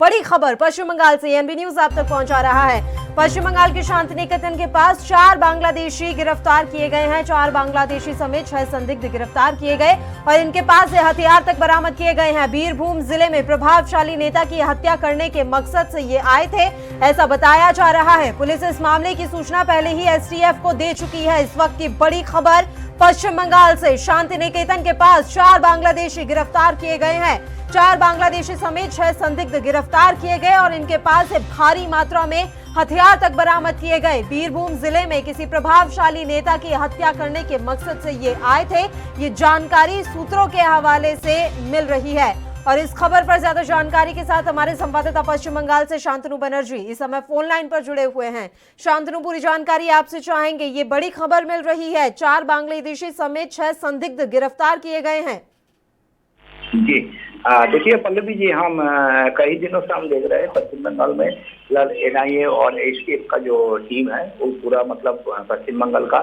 बड़ी खबर पश्चिम बंगाल से एएनबी न्यूज आप तक पहुंचा रहा है। पश्चिम बंगाल के शांतिनिकेतन के पास 4 बांग्लादेशी गिरफ्तार किए गए हैं। 4 बांग्लादेशी समेत 6 संदिग्ध गिरफ्तार किए गए और इनके पास से हथियार तक बरामद किए गए हैं। बीरभूम जिले में प्रभावशाली नेता की हत्या करने के मकसद से ये आए थे, ऐसा बताया जा रहा है। पुलिस इस मामले की सूचना पहले ही एसटीएफ को दे चुकी है। इस वक्त की बड़ी खबर पश्चिम बंगाल से शांतिनिकेतन के पास 4 बांग्लादेशी गिरफ्तार किए गए हैं। 4 बांग्लादेशी समेत 6 संदिग्ध गिरफ्तार किए गए और इनके पास से भारी मात्रा में हथियार तक बरामद किए गए। बीरभूम जिले में किसी प्रभावशाली नेता की हत्या करने के मकसद से ये आए थे, ये जानकारी सूत्रों के हवाले से मिल रही है। और इस खबर पर ज्यादा जानकारी के साथ हमारे संवाददाता पश्चिम बंगाल से शांतनु बनर्जी इस समय फोन लाइन पर जुड़े हुए हैं। शांतनु, पूरी जानकारी आपसे चाहेंगे। ये बड़ी खबर मिल रही है, 4 बांग्लादेशी समेत 6 संदिग्ध गिरफ्तार किए गए हैं। जी देखिए पल्लवी जी, हम कई दिनों से हम देख रहे हैं पश्चिम बंगाल में फिलहाल एनआईए और एसटीएफ का जो टीम है वो पूरा मतलब पश्चिम बंगाल का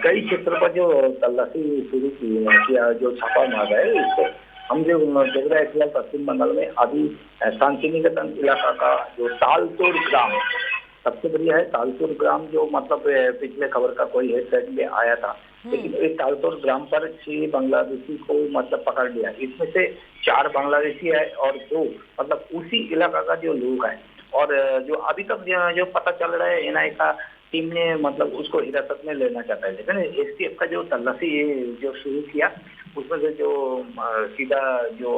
कई क्षेत्रों पर जो तलाशी शुरू किया, जो छापा मार रहा है, उसको हम जो देख रहे हैं फिलहाल पश्चिम बंगाल में अभी शांतिनिकेतन इलाका का जो तालतोड़ ग्राम सबसे बढ़िया है। तालतोड़ ग्राम जो मतलब पिछले खबर का कोई हेडलाइन में आया था, लेकिन एक तालतोड़ ग्राम पर 6 बांग्लादेशी को मतलब पकड़ लिया। इसमें से 4 बांग्लादेशी है और 2 मतलब उसी इलाका का जो लोग है। और जो अभी तक जो पता चल रहा है एनआईए का टीम ने मतलब उसको हिरासत में लेना चाहता है, लेकिन एसटीएफ का जो तलाशी जो शुरू किया उसमें से जो सीधा जो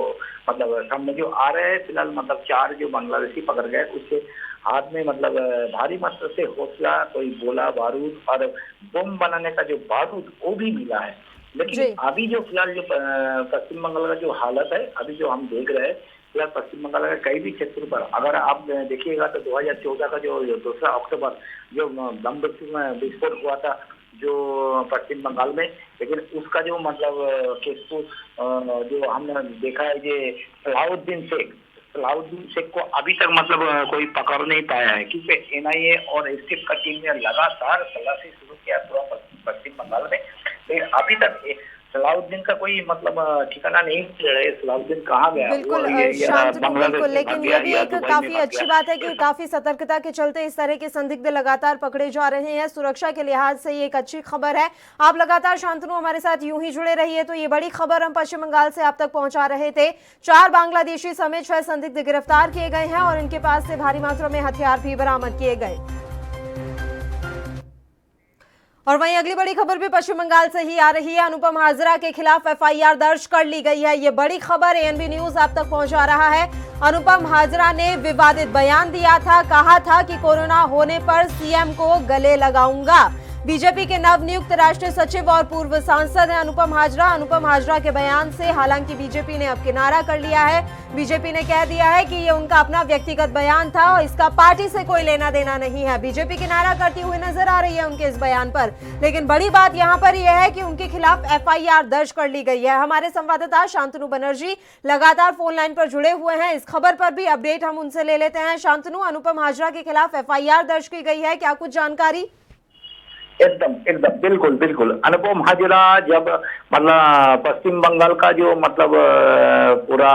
मतलब सामने जो आ रहे हैं फिलहाल मतलब 4 जो बांग्लादेशी पकड़ गए, उसके हाथ में मतलब भारी मात्रा से हौसला, कोई गोला बारूद और बम बनाने का जो बारूद वो भी मिला है। लेकिन अभी जो फिलहाल जो पश्चिम बंगाल का जो हालत है, अभी जो हम देख रहे हैं फिलहाल पश्चिम बंगाल के कई भी क्षेत्रों पर अगर आप देखिएगा तो 2014 का जो 2 अक्टूबर जो बम विस्फोट हुआ था जो पश्चिम बंगाल में, लेकिन उसका जो मतलब केस को जो हमने देखा है ये सलाउद्दीन शेख को अभी तक मतलब कोई पकड़ नहीं पाया है, क्योंकि एनआईए और एसटीएफ का टीम ने लगातार तलाशी शुरू किया पूरा पश्चिम बंगाल में, लेकिन अभी तक सलाउद्दीन का कोई मतलब ठिकाना नहीं है। सलाउद्दीन कहाँ गया? बिल्कुल शांतनु, बिल्कुल, लेकिन ये भी एक काफी अच्छी बात है कि काफी सतर्कता के चलते इस तरह के संदिग्ध लगातार पकड़े जा रहे हैं। सुरक्षा के लिहाज से ये एक अच्छी खबर है। आप लगातार शांतनु हमारे साथ यूं ही जुड़े रहिए। तो ये बड़ी खबर हम पश्चिम बंगाल से आप तक पहुंचा रहे थे। 4 बांग्लादेशी समेत 6 संदिग्ध गिरफ्तार किए गए हैं और इनके पास से भारी मात्रा में हथियार भी बरामद किए गए। और वहीं अगली बड़ी खबर भी पश्चिम बंगाल से ही आ रही है। अनुपम हाजरा के खिलाफ एफआईआर दर्ज कर ली गई है। ये बड़ी खबर एएनबी न्यूज आप तक पहुंचा रहा है। अनुपम हाजरा ने विवादित बयान दिया था, कहा था कि कोरोना होने पर सीएम को गले लगाऊंगा। बीजेपी के नवनियुक्त राष्ट्रीय सचिव और पूर्व सांसद हैं अनुपम हाजरा। अनुपम हाजरा के बयान से हालांकि बीजेपी ने अब किनारा कर लिया है। बीजेपी ने कह दिया है कि ये उनका अपना व्यक्तिगत बयान था और इसका पार्टी से कोई लेना देना नहीं है। बीजेपी किनारा करती हुई नजर आ रही है उनके इस बयान पर, लेकिन बड़ी बात यहाँ पर यह है कि उनके खिलाफ एफआईआर दर्ज कर ली गई है। हमारे संवाददाता शांतनु बनर्जी लगातार फोन लाइन पर जुड़े हुए हैं। इस खबर पर भी अपडेट हम उनसे ले लेते हैं। शांतनु, अनुपम हाजरा के खिलाफ एफआईआर दर्ज की गई है, क्या कुछ जानकारी? एकदम बिल्कुल अनुपम हाजरा जब मतलब पश्चिम बंगाल का जो मतलब पूरा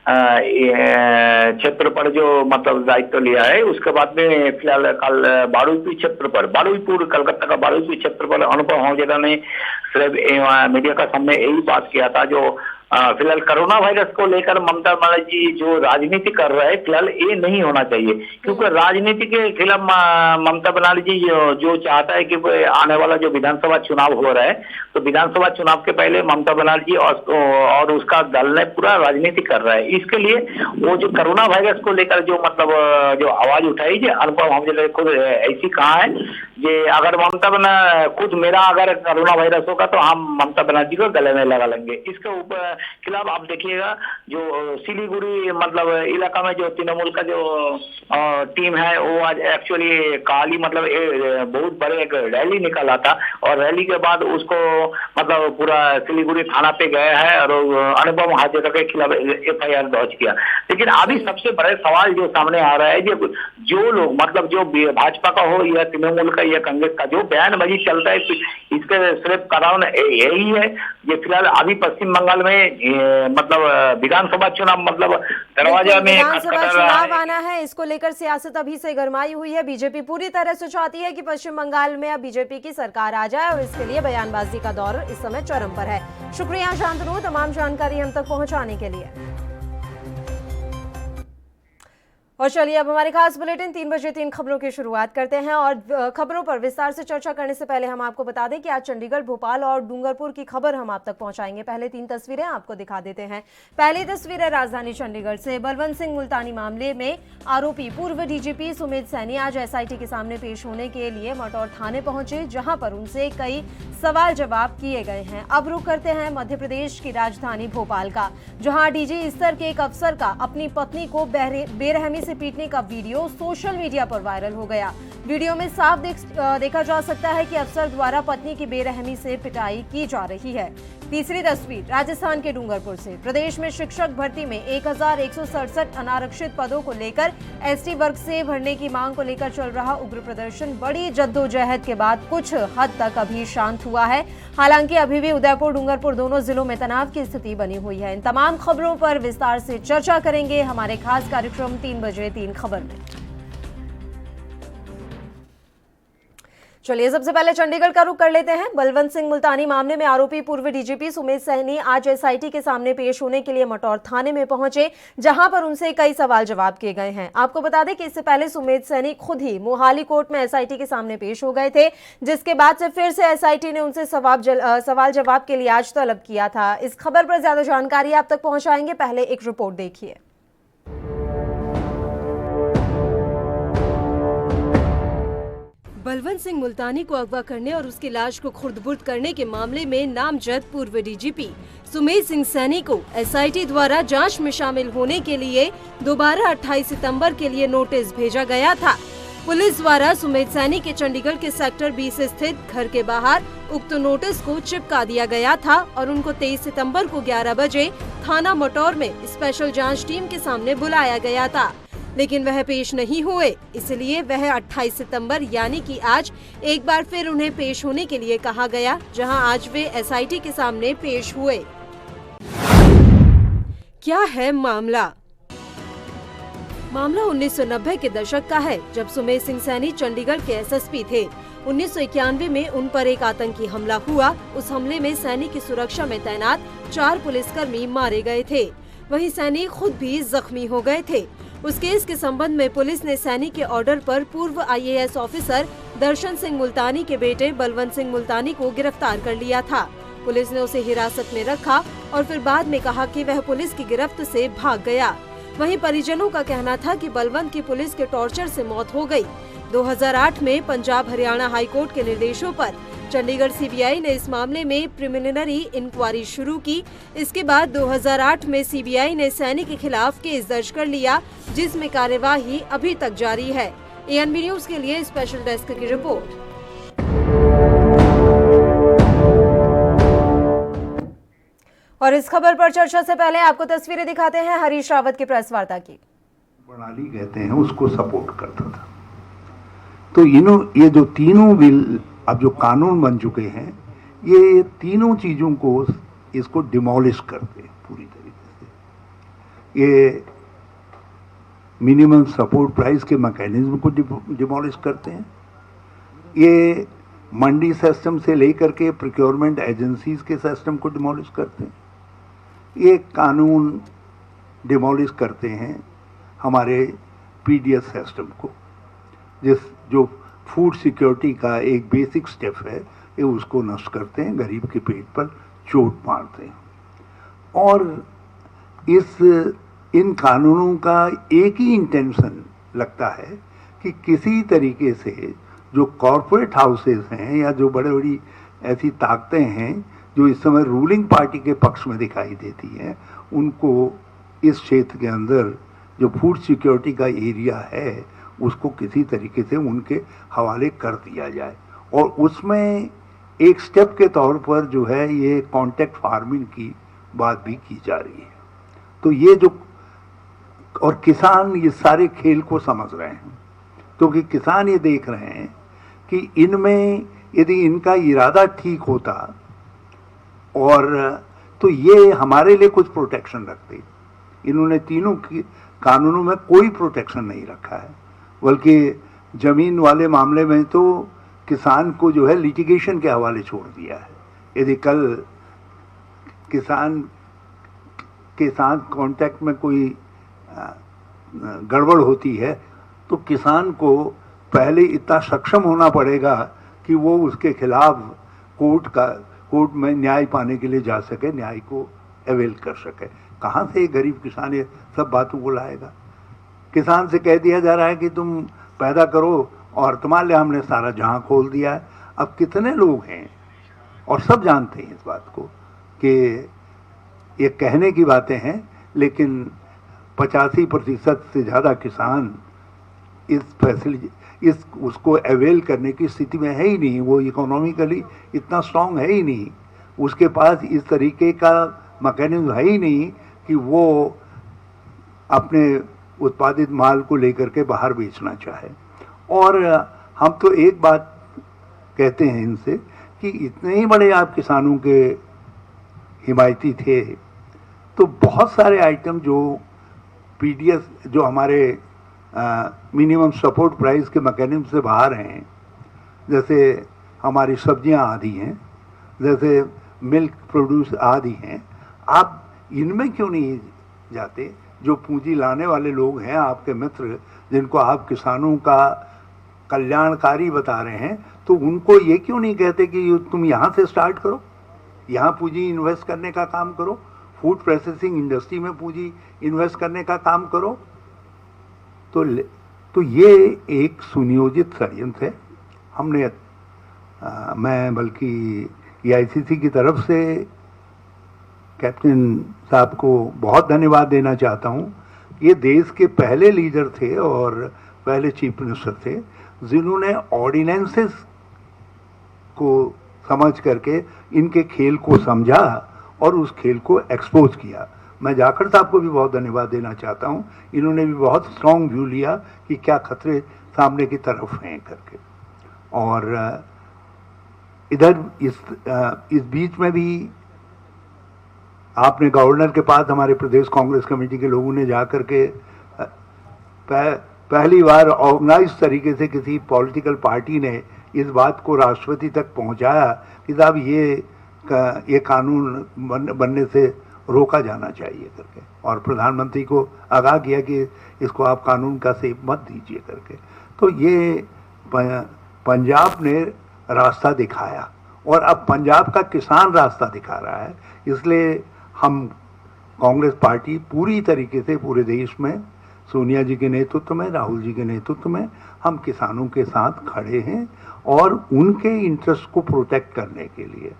क्षेत्र पर जो मतलब दायित्व लिया है, उसके बाद में फिलहाल कल बारुईपुर क्षेत्र पर कलकत्ता का बारुईपुर क्षेत्र पर अनुपम हाजरा ने सिर्फ मीडिया का सामने यही बात किया था जो फिलहाल कोरोना वायरस को लेकर ममता बनर्जी जो राजनीति कर रहे हैं फिलहाल ये नहीं होना चाहिए, क्योंकि राजनीति के खिलाफ ममता बनर्जी जो चाहता है कि आने वाला जो विधानसभा चुनाव हो रहा है, तो विधानसभा चुनाव के पहले ममता बनर्जी और उसका दल ने पूरा राजनीति कर रहा है। इसके लिए वो जो कोरोना वायरस को लेकर जो मतलब जो आवाज उठाई जो अनुपम हाजरा ने खुद ऐसी कहा है कि अगर खुद मेरा अगर कोरोना वायरस होगा तो हम ममता बनर्जी को गले में लगा लेंगे। इसके ऊपर खिलाफ आप देखिएगा जो सिलीगुड़ी मतलब इलाका में जो तृणमूल का जो टीम है वो आज एक्चुअली काली मतलब बहुत बड़े एक रैली निकाला था और रैली के बाद उसको मतलब पूरा सिलीगुड़ी थाना पे गया है और अनुपम हाजरा के खिलाफ एफआईआर दर्ज किया। लेकिन अभी सबसे बड़े सवाल जो सामने आ रहा है जो लोग मतलब जो भाजपा का हो या तृणमूल का है कांग्रेस का। जो बयानबाजी चलता है इसके सिर्फ कारण यही है। ये फिलहाल अभी पश्चिम बंगाल में मतलब विधानसभा चुनाव मतलब दरवाजा में विधानसभा चुनाव आना है, इसको लेकर सियासत अभी से गरमाई हुई है। बीजेपी पूरी तरह से चाहती है कि पश्चिम बंगाल में अब बीजेपी की सरकार आ जाए और इसके लिए बयानबाजी का दौर इस समय चरम पर है। शुक्रिया शांतनु, तमाम जानकारी हम तक पहुंचाने के लिए। और चलिए अब हमारे खास बुलेटिन 3 बजे 3 खबरों की शुरुआत करते हैं और खबरों पर विस्तार से चर्चा करने से पहले हम आपको बता दें कि आज चंडीगढ़, भोपाल और डूंगरपुर की खबर हम आप तक पहुंचाएंगे। पहले 3 तस्वीरें आपको दिखा देते हैं। पहली तस्वीर है राजधानी चंडीगढ़ से। बलवंत सिंह मुल्तानी मामले में आरोपी पूर्व डीजीपी सुमित सैनी आज एसआईटी के सामने पेश होने के लिए मटौर थाने पहुंचे, जहां पर उनसे कई सवाल जवाब किए गए हैं। अब रुख करते हैं मध्य प्रदेश की राजधानी भोपाल का, जहां डीजी स्तर के एक अफसर का अपनी पत्नी को बेरहमी से पीटने का वीडियो सोशल मीडिया पर वायरल हो गया। वीडियो में साफ देखा जा सकता है कि अफसर द्वारा पत्नी की बेरहमी से पिटाई की जा रही है। तीसरी तस्वीर राजस्थान के डूंगरपुर से। प्रदेश में शिक्षक भर्ती में 1167 अनारक्षित पदों को लेकर एसटी वर्ग से भरने की मांग को लेकर चल रहा उग्र प्रदर्शन बड़ी जद्दोजहद के बाद कुछ हद तक अभी शांत हुआ है। हालांकि अभी भी उदयपुर, डूंगरपुर दोनों जिलों में तनाव की स्थिति बनी हुई है। इन तमाम खबरों पर विस्तार से चर्चा करेंगे हमारे खास कार्यक्रम 3 बजे 3 खबर में। चलिए सबसे पहले चंडीगढ़ का रुख कर लेते हैं। बलवंत सिंह मुल्तानी मामले में आरोपी पूर्व डीजीपी सुमित सैनी आज एसआईटी के सामने पेश होने के लिए मटौर थाने में पहुंचे, जहां पर उनसे कई सवाल जवाब किए गए हैं। आपको बता दें कि इससे पहले सुमित सैनी खुद ही मोहाली कोर्ट में एसआईटी के सामने पेश हो गए थे, जिसके बाद से फिर से एसआईटी ने उनसे सवाल जवाब के लिए आज तलब किया था। इस खबर पर ज्यादा जानकारी आप तक पहुंचाएंगे, पहले एक रिपोर्ट देखिए। बलवंत सिंह मुल्तानी को अगवा करने और उसकी लाश को खुर्द-बुर्द करने के मामले में नामजद पूर्व डीजीपी सुमित सिंह सैनी को एसआईटी द्वारा जांच में शामिल होने के लिए दोबारा 28 सितंबर के लिए नोटिस भेजा गया था। पुलिस द्वारा सुमित सैनी के चंडीगढ़ के सेक्टर 20 स्थित घर के बाहर उक्त नोटिस को चिपका दिया गया था और उनको 23 सितंबर को 11 बजे थाना मटौर में स्पेशल जांच टीम के सामने बुलाया गया था, लेकिन वह पेश नहीं हुए। इसलिए वह 28 सितंबर यानी कि आज एक बार फिर उन्हें पेश होने के लिए कहा गया, जहां आज वे एसआईटी के सामने पेश हुए। क्या है मामला? मामला 1990 के दशक का है, जब सुमित सिंह सैनी चंडीगढ़ के एसएसपी थे। 1991 में उन पर एक आतंकी हमला हुआ। उस हमले में सैनी की सुरक्षा में तैनात 4 पुलिसकर्मी मारे गए थे। वहीं सैनी खुद भी जख्मी हो गए थे। उस केस के संबंध में पुलिस ने सैनी के ऑर्डर पर पूर्व आईएएस ऑफिसर दर्शन सिंह मुल्तानी के बेटे बलवंत सिंह मुल्तानी को गिरफ्तार कर लिया था। पुलिस ने उसे हिरासत में रखा और फिर बाद में कहा कि वह पुलिस की गिरफ्त से भाग गया। वहीं परिजनों का कहना था कि बलवंत की पुलिस के टॉर्चर से मौत हो गई। 2008 में पंजाब हरियाणा हाईकोर्ट के निर्देशों पर चंडीगढ़ सीबीआई ने इस मामले में प्रिलिमिनरी इंक्वायरी शुरू की। इसके बाद 2008 में सीबीआई ने सैनी के खिलाफ केस दर्ज कर लिया, जिसमें कार्यवाही अभी तक जारी है। एएनबी न्यूज के लिए स्पेशल डेस्क की रिपोर्ट। और इस खबर पर चर्चा से पहले आपको तस्वीरें दिखाते हैं हरीश रावत की प्रेस वार्ता की। प्रणाली कहते हैं उसको सपोर्ट करता था। तो ये जो तीनों बिल अब जो कानून बन चुके हैं, ये तीनों चीजों को इसको डिमोलिश करते हैं पूरी तरीके से। ये मिनिमम सपोर्ट प्राइस के मैकेनिज्म को डिमोलिश करते हैं। ये मंडी सिस्टम से लेकर के प्रोक्योरमेंट एजेंसीज के सिस्टम को डिमोलिश करते हैं। ये कानून डिमोलिश करते हैं हमारे पीडीएस सिस्टम को, जो फूड सिक्योरिटी का एक बेसिक स्टेप है, ये उसको नष्ट करते हैं, गरीब के पेट पर चोट मारते हैं। और इन कानूनों का एक ही इंटेंशन लगता है कि किसी तरीके से जो कॉरपोरेट हाउसेस हैं या जो बड़े बड़ी ऐसी ताकतें हैं जो इस समय रूलिंग पार्टी के पक्ष में दिखाई देती हैं, उनको इस क्षेत्र के अंदर जो फूड सिक्योरिटी का एरिया है उसको किसी तरीके से उनके हवाले कर दिया जाए। और उसमें एक स्टेप के तौर पर जो है ये कॉन्ट्रैक्ट फार्मिंग की बात भी की जा रही है। तो ये जो और किसान ये सारे खेल को समझ रहे हैं, क्योंकि किसान ये देख रहे हैं कि इनमें यदि इनका इरादा ठीक होता और तो ये हमारे लिए कुछ प्रोटेक्शन रखते। इन्होंने तीनों कानूनों में कोई प्रोटेक्शन नहीं रखा है, बल्कि जमीन वाले मामले में तो किसान को जो है लिटिगेशन के हवाले छोड़ दिया है। यदि कल किसान के साथ कांटेक्ट में कोई गड़बड़ होती है तो किसान को पहले इतना सक्षम होना पड़ेगा कि वो उसके खिलाफ कोर्ट में न्याय पाने के लिए जा सके, न्याय को अवेल कर सके। कहाँ से गरीब किसान ये सब बातों को लाएगा? किसान से कह दिया जा रहा है कि तुम पैदा करो और तुम्हारे लिए हमने सारा जहां खोल दिया है। अब कितने लोग हैं, और सब जानते हैं इस बात को कि ये कहने की बातें हैं, लेकिन 85% से ज़्यादा किसान इस फैसिलिटी उसको अवेल करने की स्थिति में है ही नहीं। वो इकोनॉमिकली इतना स्ट्रांग है ही नहीं, उसके पास इस तरीके का मैकेनिज्म है ही नहीं कि वो अपने उत्पादित माल को लेकर के बाहर बेचना चाहे। और हम तो एक बात कहते हैं इनसे कि इतने ही बड़े आप किसानों के हिमायती थे तो बहुत सारे आइटम जो पीडीएस जो हमारे मिनिमम सपोर्ट प्राइस के मैकेनिज्म से बाहर हैं, जैसे हमारी सब्जियां आदि हैं, जैसे मिल्क प्रोड्यूस आदि हैं, आप इनमें क्यों नहीं जाते? जो पूंजी लाने वाले लोग हैं आपके मित्र, जिनको आप किसानों का कल्याणकारी बता रहे हैं, तो उनको ये क्यों नहीं कहते कि तुम यहाँ से स्टार्ट करो, यहाँ पूंजी इन्वेस्ट करने का काम करो, फूड प्रोसेसिंग इंडस्ट्री में पूंजी इन्वेस्ट करने का काम करो? तो ये एक सुनियोजित षड्यंत्र है। हमने मैं बल्कि एआईसीसी की तरफ से कैप्टन साहब को बहुत धन्यवाद देना चाहता हूँ। ये देश के पहले लीडर थे और पहले चीफ मिनिस्टर थे जिन्होंने ऑर्डिनेंसेस को समझ करके इनके खेल को समझा और उस खेल को एक्सपोज किया। मैं जाखड़ साहब को भी बहुत धन्यवाद देना चाहता हूँ, इन्होंने भी बहुत स्ट्रॉन्ग व्यू लिया कि क्या खतरे सामने की तरफ हैं करके। और इधर इस बीच में भी आपने गवर्नर के पास हमारे प्रदेश कांग्रेस कमेटी के लोगों ने जाकर के पहली बार ऑर्गेनाइज तरीके से किसी पॉलिटिकल पार्टी ने इस बात को राष्ट्रपति तक पहुंचाया कि साहब ये कानून बनने से रोका जाना चाहिए करके, और प्रधानमंत्री को आगाह किया कि इसको आप कानून का सेप मत दीजिए करके। तो ये पंजाब ने रास्ता दिखाया और अब पंजाब का किसान रास्ता दिखा रहा है। इसलिए हम कांग्रेस पार्टी पूरी तरीके से पूरे देश में सोनिया जी के नेतृत्व में, राहुल जी के नेतृत्व में हम किसानों के साथ खड़े हैं और उनके इंटरेस्ट को प्रोटेक्ट करने के लिए,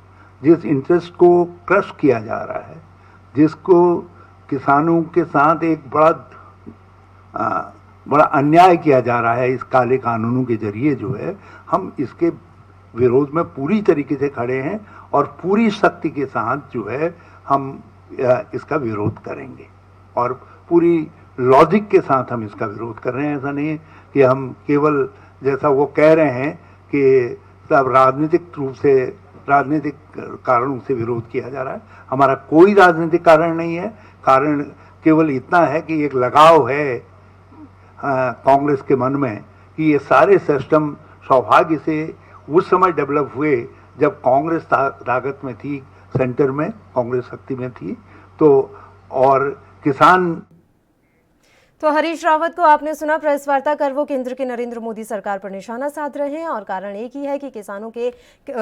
जिस इंटरेस्ट को क्रश किया जा रहा है, जिसको किसानों के साथ एक बड़ा अन्याय किया जा रहा है इस काले कानूनों के जरिए जो है, हम इसके विरोध में पूरी तरीके से खड़े हैं और पूरी शक्ति के साथ जो है हम इसका विरोध करेंगे और पूरी लॉजिक के साथ हम इसका विरोध कर रहे हैं। ऐसा नहीं है कि हम केवल जैसा वो कह रहे हैं कि सब राजनीतिक रूप से राजनीतिक कारणों से विरोध किया जा रहा है। हमारा कोई राजनीतिक कारण नहीं है, कारण केवल इतना है कि एक लगाव है कांग्रेस के मन में कि ये सारे सिस्टम सौभाग्य से उस समय डेवलप हुए जब कांग्रेस ताकत में थी, सेंटर में कांग्रेस शक्ति में थी। तो और किसान तो हरीश रावत को आपने सुना, प्रेस वार्ता कर वो केंद्र के नरेंद्र मोदी सरकार पर निशाना साध रहे हैं और कारण एक ही है कि किसानों के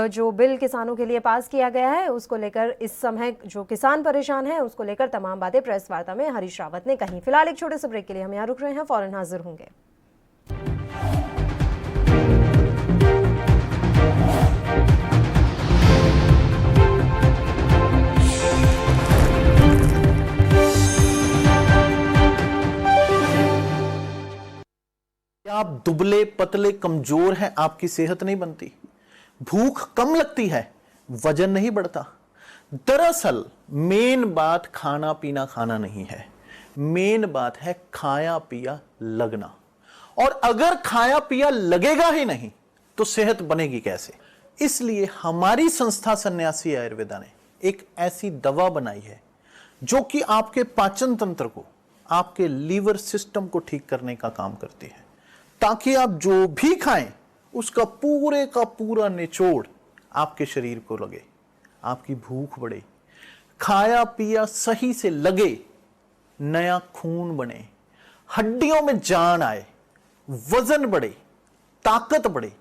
जो बिल किसानों के लिए पास किया गया है उसको लेकर इस समय जो किसान परेशान है उसको लेकर तमाम बातें प्रेस वार्ता में हरीश रावत ने कही। फिलहाल एक छोटे से ब्रेक के लिए हम यहाँ रुक रहे हैं, फौरन हाजिर होंगे। आप दुबले पतले कमजोर हैं, आपकी सेहत नहीं बनती, भूख कम लगती है, वजन नहीं बढ़ता। दरअसल मेन बात खाना पीना खाना नहीं है, मेन बात है खाया पिया लगना। और अगर खाया पिया लगेगा ही नहीं तो सेहत बनेगी कैसे। इसलिए हमारी संस्था सन्यासी आयुर्वेदा ने एक ऐसी दवा बनाई है जो कि आपके पाचन तंत्र को, आपके लीवर सिस्टम को ठीक करने का काम करती है, ताकि आप जो भी खाएं उसका पूरे का पूरा निचोड़ आपके शरीर को लगे, आपकी भूख बढ़े, खाया पिया सही से लगे, नया खून बने, हड्डियों में जान आए, वजन बढ़े, ताकत बढ़े,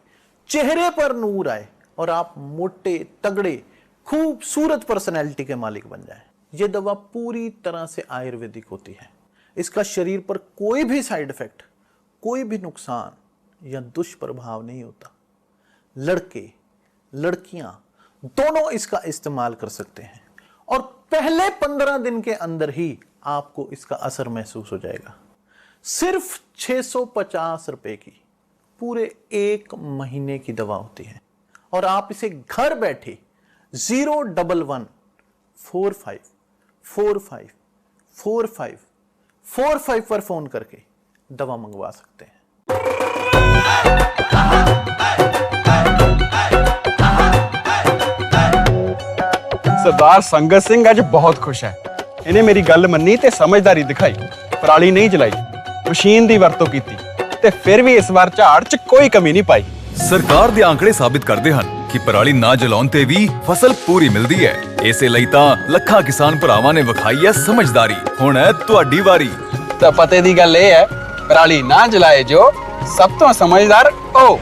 चेहरे पर नूर आए और आप मोटे तगड़े खूबसूरत पर्सनैलिटी के मालिक बन जाएं। यह दवा पूरी तरह से आयुर्वेदिक होती है। इसका शरीर पर कोई भी साइड इफेक्ट, कोई भी नुकसान या दुष्प्रभाव नहीं होता। लड़के लड़कियां दोनों इसका इस्तेमाल कर सकते हैं और पहले 15 दिन के अंदर ही आपको इसका असर महसूस हो जाएगा। सिर्फ 650 रुपए की पूरे 1 महीने की दवा होती है और आप इसे घर बैठे 01145454545 पर फोन करके दवा मंगवा सकते हैं। सरदार संगत सिंह अज बहुत खुश है। इन्हें मेरी गल मन्नी ते समझदारी दिखाई, पराली नहीं जलाई, मशीन दी वरतों कीती ते फिर भी इस बार झाड़ च कोई कमी नहीं पाई। सरकार ਦੇ ਆંકੜੇ ਸਾਬਿਤ ਕਰਦੇ ਹਨ ਕਿ ਪਰਾਲੀ ਨਾ ਜਲਾਉਣ ਤੇ ਵੀ ਫਸਲ ਪੂਰੀ ਮਿਲਦੀ ਹੈ। ਇਸੇ ਲਈ ਤਾਂ ਲੱਖਾਂ ਕਿਸਾਨ ਭਰਾਵਾਂ ਨੇ ਵਿਖਾਈ ਹੈ ਸਮਝਦਾਰੀ। ਹੁਣ ਹੈ ਤੁਹਾਡੀ ਵਾਰੀ। ਤਾਂ ਪਤੇ ਦੀ ਗੱਲ ਇਹ ਹੈ, ਪਰਾਲੀ ਨਾ ਜਲਾਏ ਜੋ ਸਭ ਤੋਂ ਸਮਝਦਾਰ ਉਹ।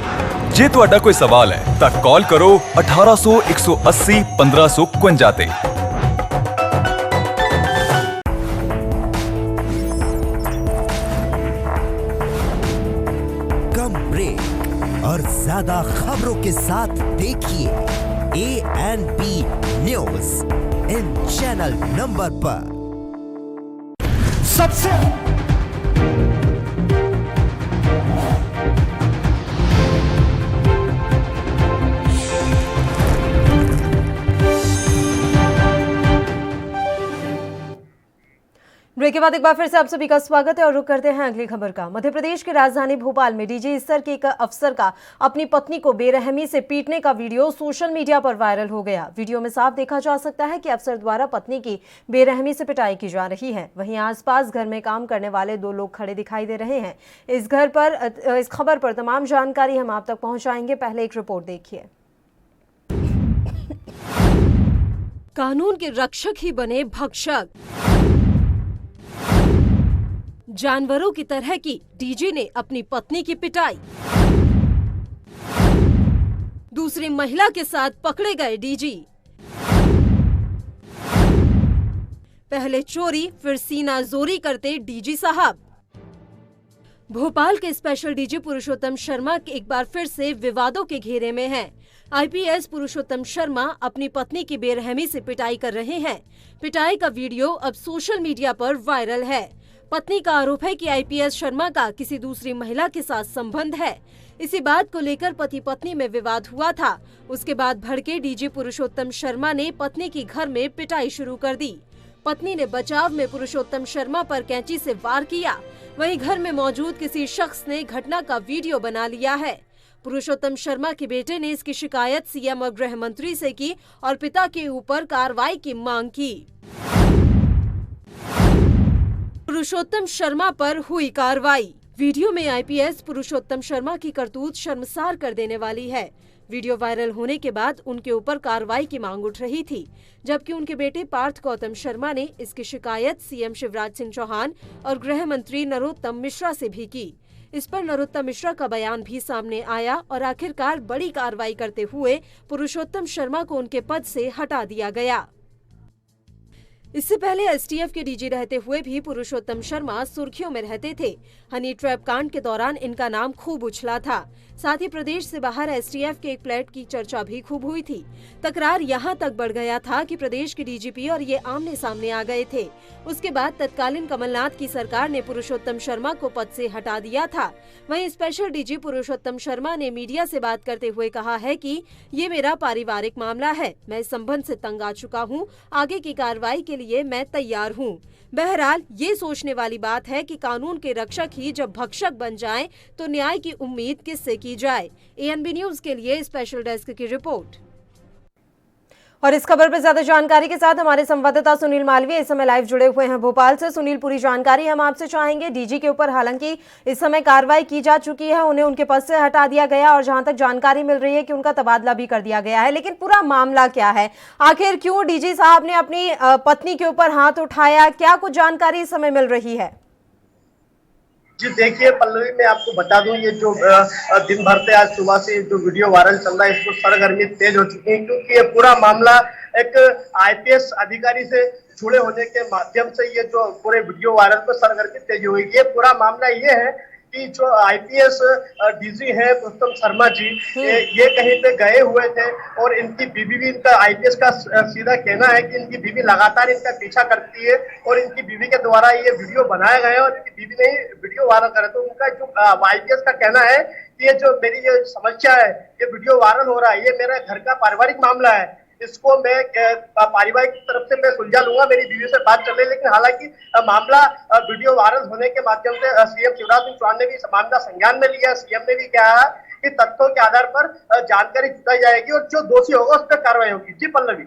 ਜੇ ਤੁਹਾਡਾ ਕੋਈ ਸਵਾਲ ਹੈ ਤਾਂ ਕਾਲ ਕਰੋ 1800 180 1551 ਤੇ। कम ब्रेक और ज्यादा खबरों के साथ देखिए ANP news in channel number पर। सबसे ब्रेक के बाद एक बार फिर से आप सभी का स्वागत है और रुक करते हैं अगली खबर का। मध्य प्रदेश की राजधानी भोपाल में डीजी स्तर के एक अफसर का अपनी पत्नी को बेरहमी से पीटने का वीडियो सोशल मीडिया पर वायरल हो गया। वीडियो में साफ देखा जा सकता है कि अफसर द्वारा पत्नी की बेरहमी से पिटाई की जा रही है। वहीं आसपास घर में काम करने वाले 2 लोग खड़े दिखाई दे रहे हैं। इस खबर पर तमाम जानकारी हम आप तक पहुंचाएंगे। पहले एक रिपोर्ट देखिए। कानून के रक्षक ही बने भक्षक। जानवरों की तरह की डीजी ने अपनी पत्नी की पिटाई। दूसरी महिला के साथ पकड़े गए डीजी। पहले चोरी फिर सीना जोरी करते डीजी साहब। भोपाल के स्पेशल डीजी पुरुषोत्तम शर्मा एक बार फिर से विवादों के घेरे में हैं। आईपीएस पुरुषोत्तम शर्मा अपनी पत्नी की बेरहमी से पिटाई कर रहे हैं। पिटाई का वीडियो अब सोशल मीडिया पर वायरल है। पत्नी का आरोप है कि आईपीएस शर्मा का किसी दूसरी महिला के साथ संबंध है। इसी बात को लेकर पति पत्नी में विवाद हुआ था। उसके बाद भड़के डीजी पुरुषोत्तम शर्मा ने पत्नी की घर में पिटाई शुरू कर दी। पत्नी ने बचाव में पुरुषोत्तम शर्मा पर कैंची से वार किया। वहीं घर में मौजूद किसी शख्स ने घटना का वीडियो बना लिया है। पुरुषोत्तम शर्मा के बेटे ने इसकी शिकायत सीएम और गृह मंत्री से की और पिता के ऊपर कार्रवाई की मांग की। पुरुषोत्तम शर्मा पर हुई कार्रवाई। वीडियो में आईपीएस पुरुषोत्तम शर्मा की करतूत शर्मसार कर देने वाली है। वीडियो वायरल होने के बाद उनके ऊपर कार्रवाई की मांग उठ रही थी, जबकि उनके बेटे पार्थ गौतम शर्मा ने इसकी शिकायत सीएम शिवराज सिंह चौहान और गृह मंत्री नरोत्तम मिश्रा से भी की। इस पर नरोत्तम मिश्रा का बयान भी सामने आया और आखिरकार बड़ी कार्रवाई करते हुए पुरुषोत्तम शर्मा को उनके पद से हटा दिया गया। इससे पहले एसटीएफ के डीजी रहते हुए भी पुरुषोत्तम शर्मा सुर्खियों में रहते थे। हनी ट्रैप कांड के दौरान इनका नाम खूब उछला था। साथ ही प्रदेश से बाहर एसटीएफ के एक फ्लैट की चर्चा भी खूब हुई थी। तकरार यहां तक बढ़ गया था कि प्रदेश के डीजीपी और ये आमने सामने आ गए थे। उसके बाद तत्कालीन कमलनाथ की सरकार ने पुरुषोत्तम शर्मा को पद से हटा दिया था। वहीं स्पेशल डीजी पुरुषोत्तम शर्मा ने मीडिया से बात करते हुए कहा है कि ये मेरा पारिवारिक मामला है। मैं इस संबंध से तंग आ चुका हूँ। आगे की कार्रवाई के लिए मैं तैयार हूँ। बहरहाल ये सोचने वाली बात है कि कानून के रक्षक ही जब भक्षक बन जाएं, तो न्याय की उम्मीद किससे की जाए। ANB न्यूज के लिए स्पेशल डेस्क की रिपोर्ट। और इस खबर पर ज्यादा जानकारी के साथ हमारे संवाददाता सुनील मालवीय इस समय लाइव जुड़े हुए हैं भोपाल से। सुनील, पूरी जानकारी हम आपसे चाहेंगे। डीजी के ऊपर हालांकि इस समय कार्रवाई की जा चुकी है, उन्हें उनके पद से हटा दिया गया और जहां तक जानकारी मिल रही है कि उनका तबादला भी कर दिया गया है, लेकिन पूरा मामला क्या है? आखिर क्यों डीजी साहब ने अपनी पत्नी के ऊपर हाथ उठाया? क्या कुछ जानकारी इस समय मिल रही है? जी देखिए पल्लवी, मैं आपको बता दूं, ये जो दिन भर से आज सुबह से जो वीडियो वायरल चल रहा है, इसको सरगर्मी तेज हो चुकी है, क्योंकि ये पूरा मामला एक IPS अधिकारी से जुड़े होने के माध्यम से ये जो पूरे वीडियो वायरल पर सरगर्मी तेज हुई। ये पूरा मामला ये है कि जो IPS DG है रुस्तम शर्मा जी, ये कहीं पे गए हुए थे और इनकी बीवी भी, इनका IPS का सीधा कहना है कि इनकी बीवी लगातार इनका पीछा करती है और इनकी बीवी के द्वारा ये वीडियो बनाया गया है और इनकी बीवी ने वीडियो वायरल करा। तो उनका जो IPS का कहना है कि ये जो मेरी ये समस्या है, ये वीडियो वायरल हो रहा है, ये मेरा घर का पारिवारिक मामला है, इसको मैं पारिवारिक तरफ से मैं सुलझा लूंगा, मेरी बीवी से बात कर ले। लेकिन हालांकि मामला वीडियो वायरल होने के माध्यम से CM शिवराज सिंह चौहान ने भी मामला संज्ञान में लिया। CM ने भी कहा कि तथ्यों के आधार पर जानकारी जुटाई जाएगी और जो दोषी होगा उस पर कार्रवाई होगी। जी पल्लवी,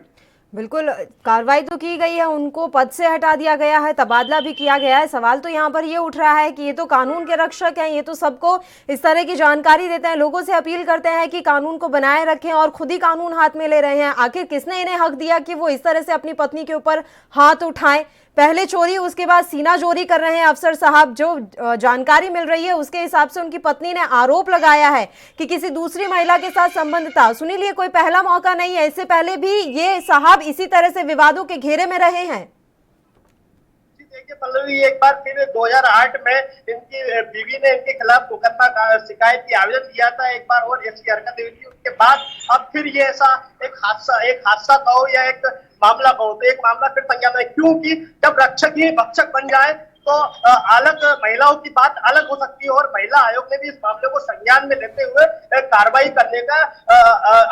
बिल्कुल, कार्रवाई तो की गई है, उनको पद से हटा दिया गया है, तबादला भी किया गया है। सवाल तो यहाँ पर ये उठ रहा है कि ये तो कानून के रक्षक हैं, ये तो सबको इस तरह की जानकारी देते हैं, लोगों से अपील करते हैं कि कानून को बनाए रखें और खुद ही कानून हाथ में ले रहे हैं। आखिर किसने इन्हें हक दिया कि वो इस तरह से अपनी पत्नी के ऊपर हाथ उठाएं? पहले चोरी, उसके बाद सीना चोरी कर रहे हैं अफसर साहब। जो जानकारी मिल रही है उसके हिसाब से उनकी पत्नी ने आरोप लगाया है कि किसी दूसरी महिला के साथ संबंध था। सुनील, ये कोई पहला मौका नहीं है, इससे पहले भी ये साहब इसी तरह से विवादों के घेरे में रहे हैं। देखिए पल्लवी, एक बार फिर 2008 में इनकी बीवी ने इनके खिलाफ मुकदमा का शिकायत की आवेदन किया था, एक बार और ऐसी हरकत हुई थी। उसके बाद अब फिर ये ऐसा एक हादसा कहो या एक मामला कहो, तो एक मामला फिर संज्ञान है, क्योंकि जब रक्षक ही भक्षक बन जाए तो अलग महिलाओं की बात अलग हो सकती है। और महिला आयोग ने भी इस मामले को संज्ञान में लेते हुए कार्रवाई करने का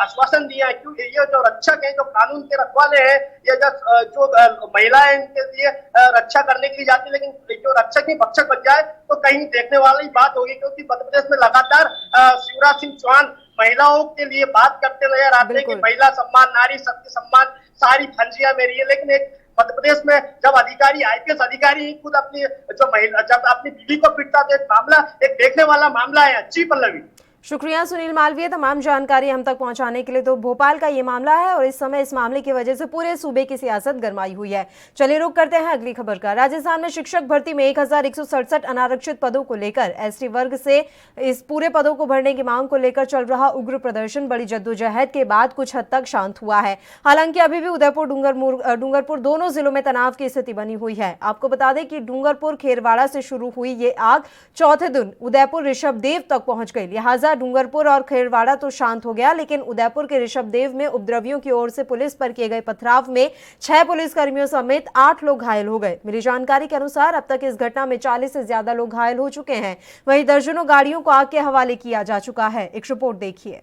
आश्वासन दिया है, क्योंकि ये जो रक्षक हैं, जो कानून के रखवाले हैं, ये जो महिलाएं इनके लिए रक्षा करने के लिए जाती है, लेकिन जो रक्षक ही भक्षक बन जाए तो कहीं देखने वाली बात होगी। क्योंकि मध्य प्रदेश में लगातार शिवराज सिंह चौहान महिलाओं के लिए बात करते नजर आते हैं कि महिला सम्मान, नारी शक्ति सम्मान, सारी फर्जियां मेरी है। लेकिन एक मध्य प्रदेश में जब अधिकारी, IPS अधिकारी खुद अपनी जो महिला, जब अपनी बीवी को पीटता, तो एक मामला, एक देखने वाला मामला है। जी पल्लवी, शुक्रिया सुनील मालवीय तमाम जानकारी हम तक पहुंचाने के लिए। तो भोपाल का ये मामला है और इस समय इस मामले की वजह से पूरे सूबे की सियासत गरमाई हुई है। चलिए रुक करते हैं अगली खबर का। राजस्थान में शिक्षक भर्ती में 1167 अनारक्षित पदों को लेकर ST वर्ग से इस पूरे पदों को भरने की मांग को लेकर चल रहा उग्र प्रदर्शन बड़ी जद्दोजहद के बाद कुछ हद तक शांत हुआ है। हालांकि अभी भी उदयपुर डूंगरपुर दोनों जिलों में तनाव की स्थिति बनी हुई है। आपको बता दें कि डूंगरपुर खेरवाड़ा से शुरू हुई ये आग चौथे दिन उदयपुर ऋषभदेव तक पहुंच गई। लिहाजा डूंगरपुर और खेरवाड़ा तो शांत हो गया, लेकिन उदयपुर के ऋषभदेव में उपद्रवियों की ओर से पुलिस पर किए गए पथराव में 6 पुलिसकर्मियों समेत 8 लोग घायल हो गए। मिली जानकारी के अनुसार अब तक इस घटना में 40 से ज्यादा लोग घायल हो चुके हैं। वहीं दर्जनों गाड़ियों को आग के हवाले किया जा चुका है। एक रिपोर्ट देखिए।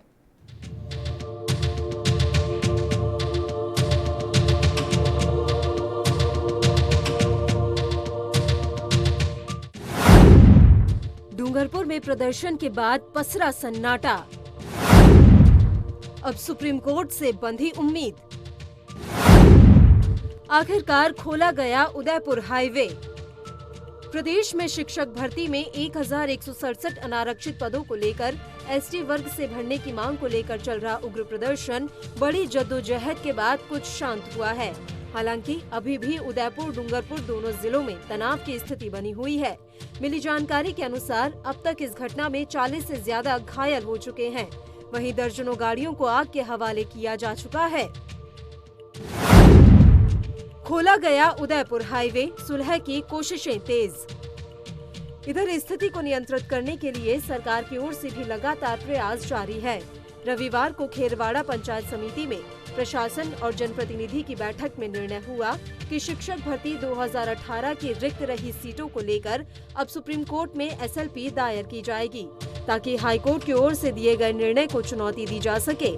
डूंगरपुर में प्रदर्शन के बाद पसरा सन्नाटा। अब सुप्रीम कोर्ट से बंधी उम्मीद। आखिरकार खोला गया उदयपुर हाईवे। प्रदेश में शिक्षक भर्ती में 1167 अनारक्षित पदों को लेकर ST वर्ग से भरने की मांग को लेकर चल रहा उग्र प्रदर्शन बड़ी जद्दोजहद के बाद कुछ शांत हुआ है। हालांकि अभी भी उदयपुर डूंगरपुर दोनों जिलों में तनाव की स्थिति बनी हुई है। मिली जानकारी के अनुसार अब तक इस घटना में 40 से ज्यादा घायल हो चुके हैं। वहीं दर्जनों गाड़ियों को आग के हवाले किया जा चुका है। खोला गया उदयपुर हाईवे, सुलह की कोशिशें तेज। इधर स्थिति को नियंत्रित करने के लिए सरकार की ओर से भी लगातार प्रयास जारी है। रविवार को खेरवाड़ा पंचायत समिति में प्रशासन और जनप्रतिनिधि की बैठक में निर्णय हुआ कि शिक्षक भर्ती 2018 की रिक्त रही सीटों को लेकर अब सुप्रीम कोर्ट में SLP दायर की जाएगी, ताकि हाईकोर्ट की ओर से दिए गए निर्णय को चुनौती दी जा सके।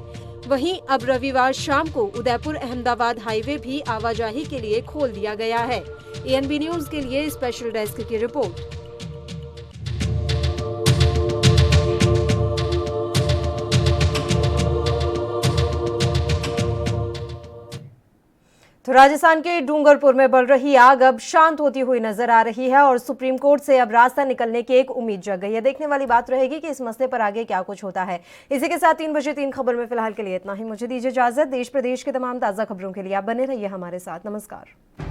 वहीं अब रविवार शाम को उदयपुर अहमदाबाद हाईवे भी आवाजाही के लिए खोल दिया गया है। एएनबी न्यूज के लिए स्पेशल डेस्क की रिपोर्ट। तो राजस्थान के डूंगरपुर में बढ़ रही आग अब शांत होती हुई नजर आ रही है और सुप्रीम कोर्ट से अब रास्ता निकलने की एक उम्मीद जग गई है। देखने वाली बात रहेगी कि इस मसले पर आगे क्या कुछ होता है। इसी के साथ 3 बजे 3 खबर में फिलहाल के लिए इतना ही। मुझे दीजिए इजाजत। देश प्रदेश के तमाम ताजा खबरों के लिए आप बने रहिए हमारे साथ। नमस्कार।